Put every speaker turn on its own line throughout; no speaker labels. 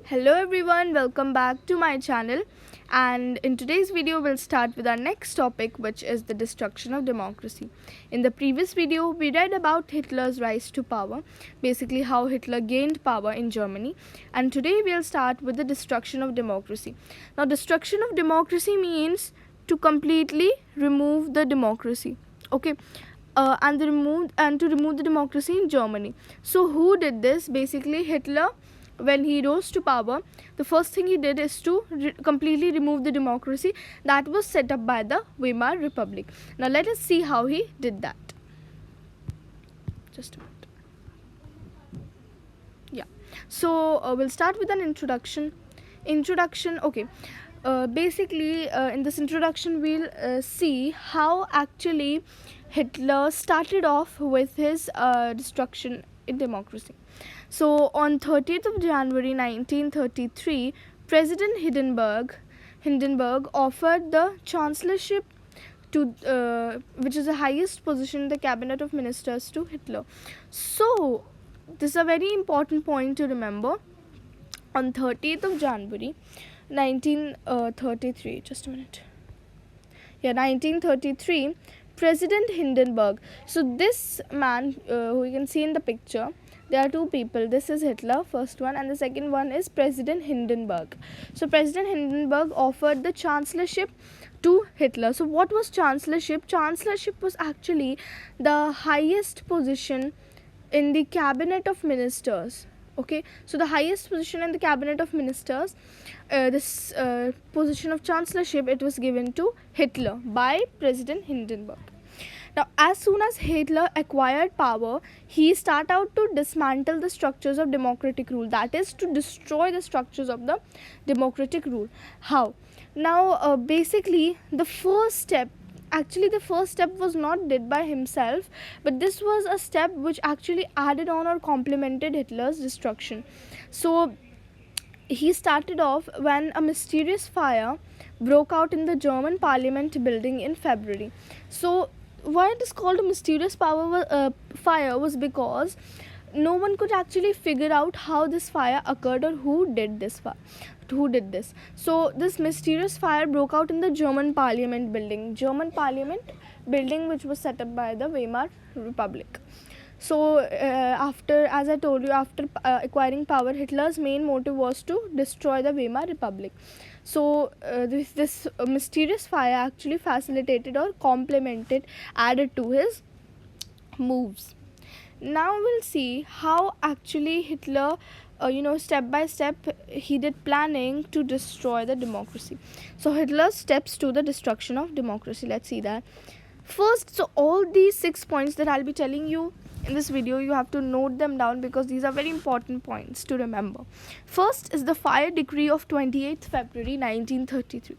Hello everyone, welcome back to my channel, and in today's video we'll start with our next topic, which is the destruction of democracy. In the previous video we read about Hitler's rise to power, basically how Hitler gained power in Germany, and today we'll start with the destruction of democracy. Now destruction of democracy means to completely remove the democracy, okay, and to remove the democracy in Germany. So who did this? Basically Hitler, when he rose to power, the first thing he did is to completely remove the democracy that was set up by the Weimar Republic. Now let us see how he did that. Just a minute. Yeah. So we'll start with an introduction. Okay. Basically, in this introduction, we'll see how actually Hitler started off with his destruction in democracy. So on 30th of January 1933, President Hindenburg offered the chancellorship to which is the highest position in the cabinet of ministers, to Hitler. So this is a very important point to remember. On 30th of January 1933, just a minute. Yeah, 1933, President Hindenburg. So this man, who you can see in the picture, there are two people. This is Hitler, first one, and the second one is President Hindenburg. So President Hindenburg offered the chancellorship to Hitler. So what was chancellorship? Chancellorship was actually the highest position in the cabinet of ministers. Okay, so the highest position in the cabinet of ministers, this position of chancellorship, it was given to Hitler by President Hindenburg. Now, as soon as Hitler acquired power, he started out to dismantle the structures of democratic rule. That is, to destroy the structures of the democratic rule. How? Now, basically, the first step was not did by himself, but this was a step which actually added on or complemented Hitler's destruction. So he started off when a mysterious fire broke out in the German parliament building in February. So why it is called a mysterious fire was because no one could actually figure out how this fire occurred or who did this. So this mysterious fire broke out in the German parliament building which was set up by the Weimar Republic. So after acquiring power, Hitler's main motive was to destroy the Weimar Republic. So this mysterious fire actually facilitated or added to his moves. Now we'll see how actually Hitler, step by step, he did planning to destroy the democracy. So Hitler's steps to the destruction of democracy. Let's see that. First, so all these 6 points that I'll be telling you in this video, you have to note them down because these are very important points to remember. First is the fire decree of 28th February 1933.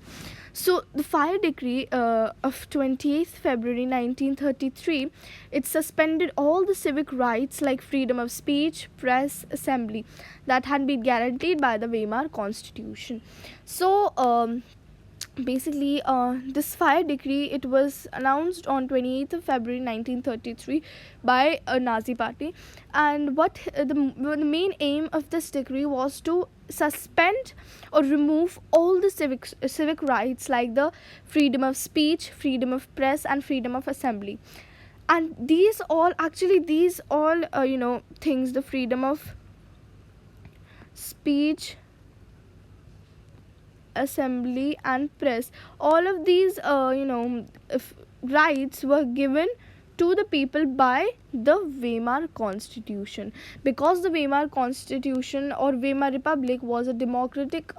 So the fire decree of 28th February 1933, it suspended all the civic rights like freedom of speech, press, assembly that had been guaranteed by the Weimar Constitution. So basically this fire decree, it was announced on 28th of February 1933 by a Nazi party, and what the main aim of this decree was to suspend or remove all the civic rights like the freedom of speech, freedom of press, and freedom of assembly. And these all things, the freedom of speech, assembly, and press, all of these rights were given to the people by the Weimar Constitution, because the Weimar Constitution or Weimar Republic was a democratic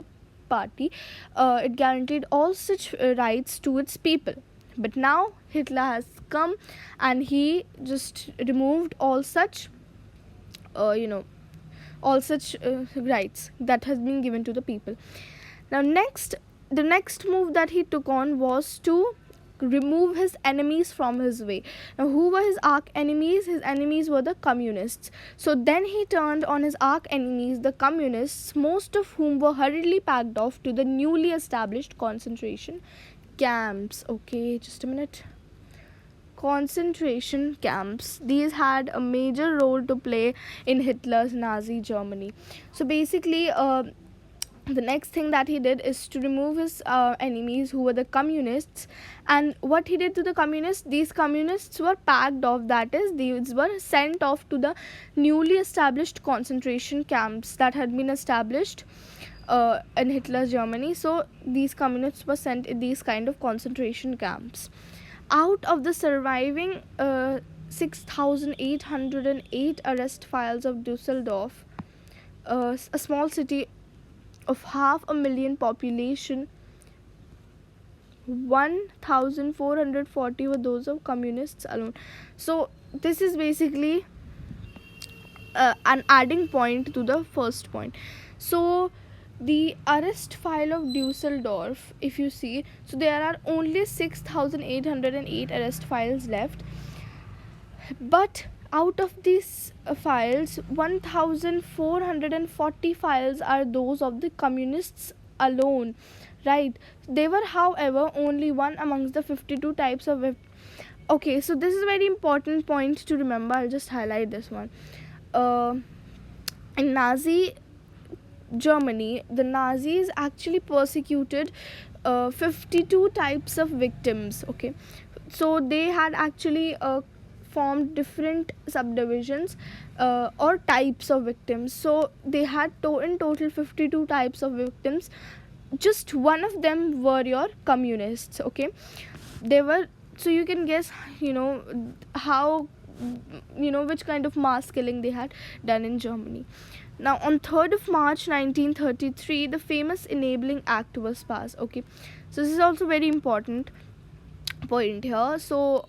party. It guaranteed all such rights to its people. But now Hitler has come and he just removed all such rights that has been given to the people. Now the next move that he took on was to remove his enemies from his way. Now who were his arch enemies? His enemies were the communists. So then he turned on his arch enemies, the communists, most of whom were hurriedly packed off to the newly established concentration camps. Okay, just a minute. Concentration camps, these had a major role to play in Hitler's Nazi Germany. So basically The next thing that he did is to remove his enemies, who were the communists. And what he did to the communists, these communists were packed off, that is, these were sent off to the newly established concentration camps that had been established in Hitler's Germany. So these communists were sent in these kind of concentration camps. Out of the surviving 6,808 arrest files of Dusseldorf, a small city of 500,000 population, 1,440 were those of communists alone. So this is basically an adding point to the first point. So the arrest file of Dusseldorf, if you see, so there are only 6,808 arrest files left, but out of these files, 1,440 files are those of the communists alone, right? They were, however, only one amongst the 52 types of okay, so this is a very important point to remember. I'll just highlight this one. In Nazi Germany, the Nazis actually persecuted 52 types of victims. Okay, so they had actually formed different subdivisions or types of victims. So they had in total 52 types of victims. Just one of them were your communists. Okay, they were, so you can guess, how, which kind of mass killing they had done in Germany. Now, on 3rd of March 1933, the famous Enabling Act was passed. Okay, so this is also very important point here. So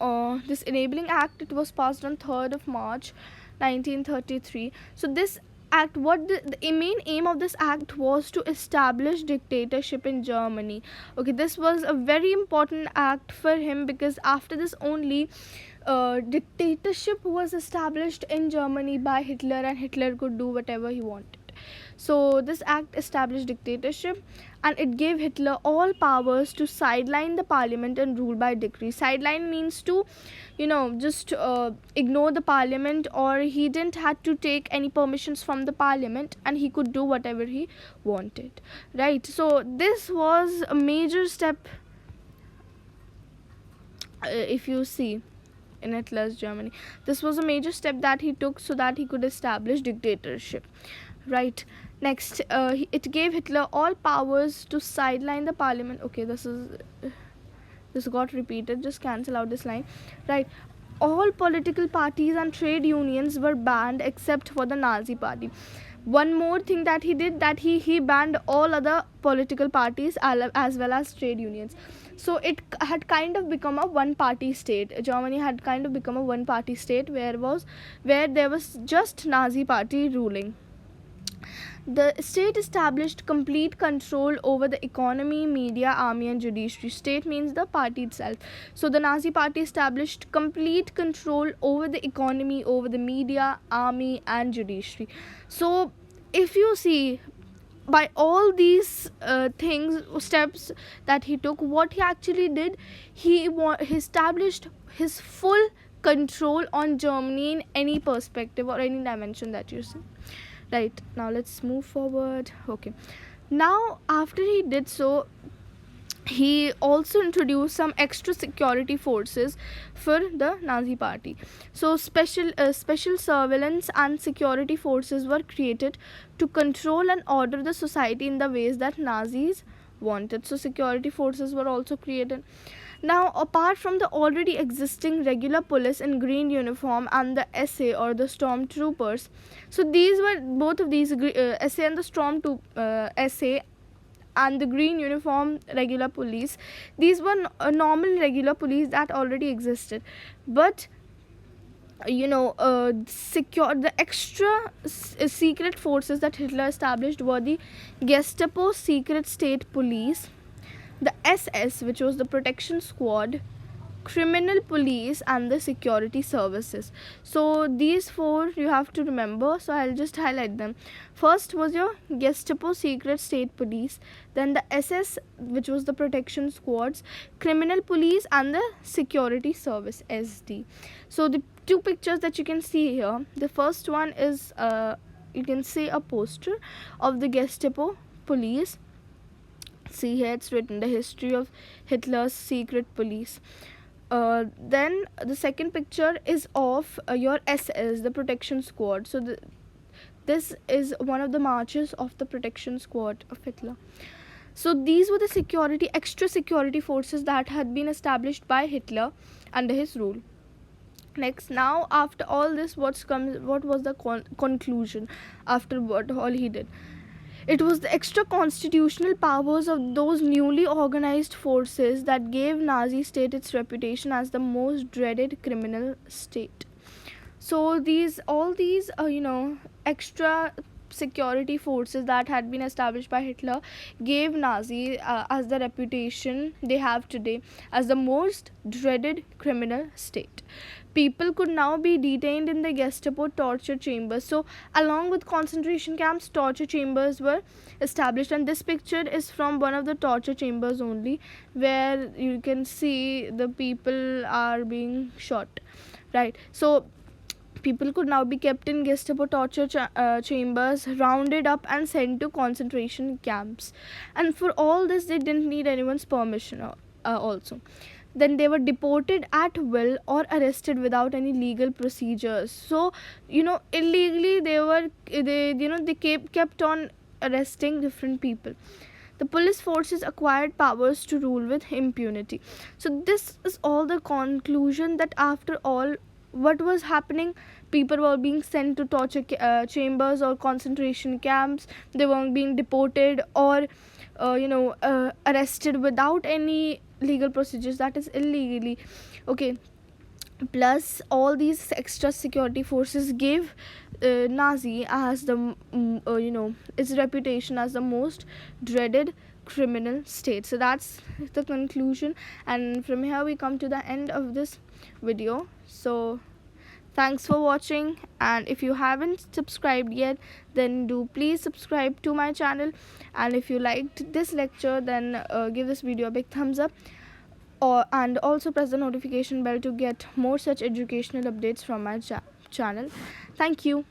this Enabling Act, it was passed on 3rd of March 1933. So this act, what the main aim of this act was to establish dictatorship in Germany. Okay, this was a very important act for him, because after this only dictatorship was established in Germany by Hitler, and Hitler could do whatever he wanted. So this act established dictatorship, and it gave Hitler all powers to sideline the parliament and rule by decree. Sideline means to, just ignore the parliament, or he didn't had to take any permissions from the parliament, and he could do whatever he wanted, right? So this was a major step, if you see, in Hitler's Germany. This was a major step that he took so that he could establish dictatorship, right? Next, it gave Hitler all powers to sideline the parliament. Okay, this got repeated, just cancel out this line, right? All political parties and trade unions were banned except for the Nazi party. One more thing that he did, that he banned all other political parties as well as trade unions. So it had kind of become a one party state. Germany had kind of become a one party state where there was just Nazi party ruling. The state established complete control over the economy, media, army and judiciary. State means the party itself. So the Nazi party established complete control over the economy, over the media, army and judiciary. So if you see, by all these steps that he took, what he actually did, he established his full control on Germany in any perspective or any dimension that you see. Right, now let's move forward. Okay, now after he did so, he also introduced some extra security forces for the Nazi party. So special surveillance and security forces were created to control and order the society in the ways that Nazis wanted. So security forces were also created. Now, apart from the already existing regular police in green uniform and the SA or the stormtroopers, so these were both of these SA and the SA and the green uniform regular police. These were normal regular police that already existed, but the extra secret forces that Hitler established were the Gestapo secret state police, the SS, which was the protection squad, criminal police and the security services. So these four you have to remember, so I'll just highlight them. First was your Gestapo secret state police, then the SS, which was the protection squads, criminal police and the security service, SD. So the two pictures that you can see here, the first one is you can see a poster of the Gestapo police. See here, it's written the history of Hitler's secret police. Then the second picture is of your SS, the protection squad. So this is one of the marches of the protection squad of Hitler. So these were the extra security forces that had been established by Hitler under his rule. Next, now after all this, what was the conclusion after what all he did? It was the extra constitutional powers of those newly organized forces that gave Nazi state its reputation as the most dreaded criminal state. So all these extra security forces that had been established by Hitler gave Nazi as the reputation they have today as the most dreaded criminal state. People could now be detained in the Gestapo torture chambers. So along with concentration camps, torture chambers were established, and this picture is from one of the torture chambers only, where you can see the people are being shot, right? So people could now be kept in Gestapo torture chambers, rounded up and sent to concentration camps. And for all this, they didn't need anyone's permission also. Then they were deported at will or arrested without any legal procedures. So illegally they kept on arresting different people. The police forces acquired powers to rule with impunity. So this is all the conclusion, that after all what was happening, people were being sent to torture chambers or concentration camps. They were being deported or arrested without any legal procedures, that is illegally. Okay, plus all these extra security forces gave Nazi as the its reputation as the most dreaded criminal state. So that's the conclusion, and from here we come to the end of this video. So thanks for watching, and if you haven't subscribed yet, then do please subscribe to my channel. And if you liked this lecture, then give this video a big thumbs up, and also press the notification bell to get more such educational updates from my channel. Thank you.